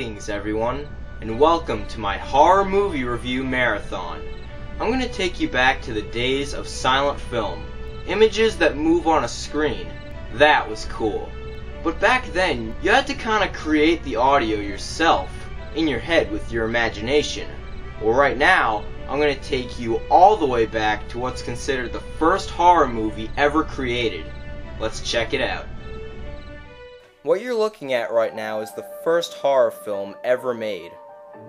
Greetings everyone, and welcome to my horror movie review marathon. I'm going to take you back to the days of silent film. Images that move on a screen. That was cool. But back then, you had to kind of create the audio yourself, in your head with your imagination. Well, right now, I'm going to take you all the way back to what's considered the first horror movie ever created. Let's check it out. What you're looking at right now is the first horror film ever made.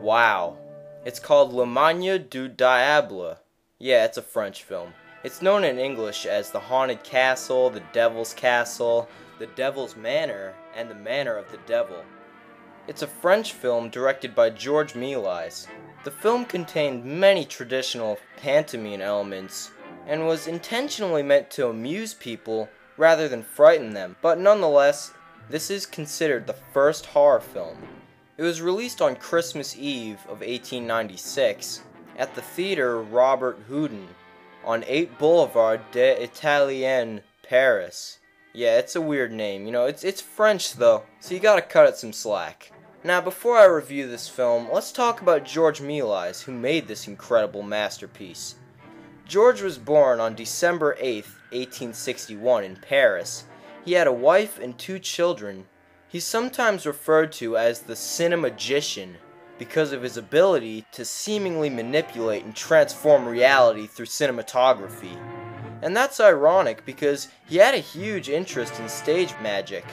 Wow. It's called Mania du Diable. Yeah, it's a French film. It's known in English as The Haunted Castle, The Devil's Castle, The Devil's Manor, and The Manor of the Devil. It's a French film directed by Georges Méliès. The film contained many traditional pantomime elements and was intentionally meant to amuse people rather than frighten them, but nonetheless, this is considered the first horror film. It was released on Christmas Eve of 1896 at the theater Robert Houdin on 8 Boulevard des Italiens, Paris. Yeah, it's a weird name, you know, it's French though, so you gotta cut it some slack. Now, before I review this film, let's talk about Georges Méliès, who made this incredible masterpiece. Georges was born on December 8th, 1861 in Paris. He had a wife and 2 children. He's sometimes referred to as the Cinemagician because of his ability to seemingly manipulate and transform reality through cinematography. And that's ironic because he had a huge interest in stage magic.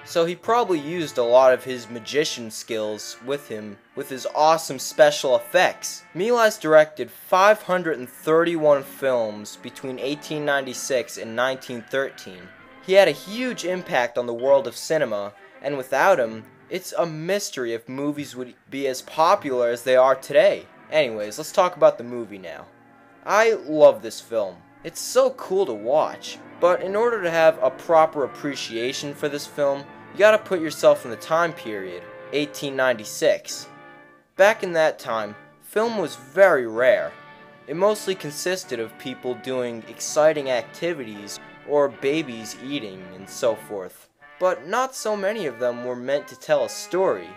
So he probably used a lot of his magician skills with him with his awesome special effects. Méliès directed 531 films between 1896 and 1913. He had a huge impact on the world of cinema, and without him, it's a mystery if movies would be as popular as they are today. Anyways, let's talk about the movie now. I love this film. It's so cool to watch, but in order to have a proper appreciation for this film, you gotta put yourself in the time period, 1896. Back in that time, film was very rare. It mostly consisted of people doing exciting activities or babies eating and so forth. But not so many of them were meant to tell a story.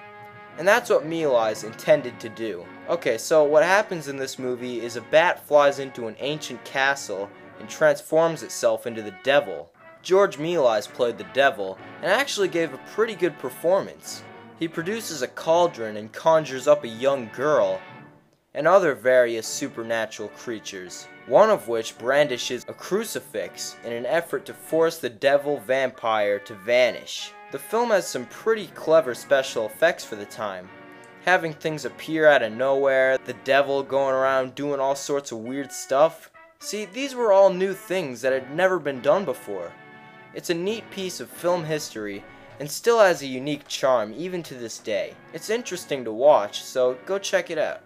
And that's what Méliès intended to do. Okay, so what happens in this movie is a bat flies into an ancient castle and transforms itself into the devil. Georges Méliès played the devil and actually gave a pretty good performance. He produces a cauldron and conjures up a young girl and other various supernatural creatures, one of which brandishes a crucifix in an effort to force the devil vampire to vanish. The film has some pretty clever special effects for the time, having things appear out of nowhere, the devil going around doing all sorts of weird stuff. See, these were all new things that had never been done before. It's a neat piece of film history and still has a unique charm even to this day. It's interesting to watch, so go check it out.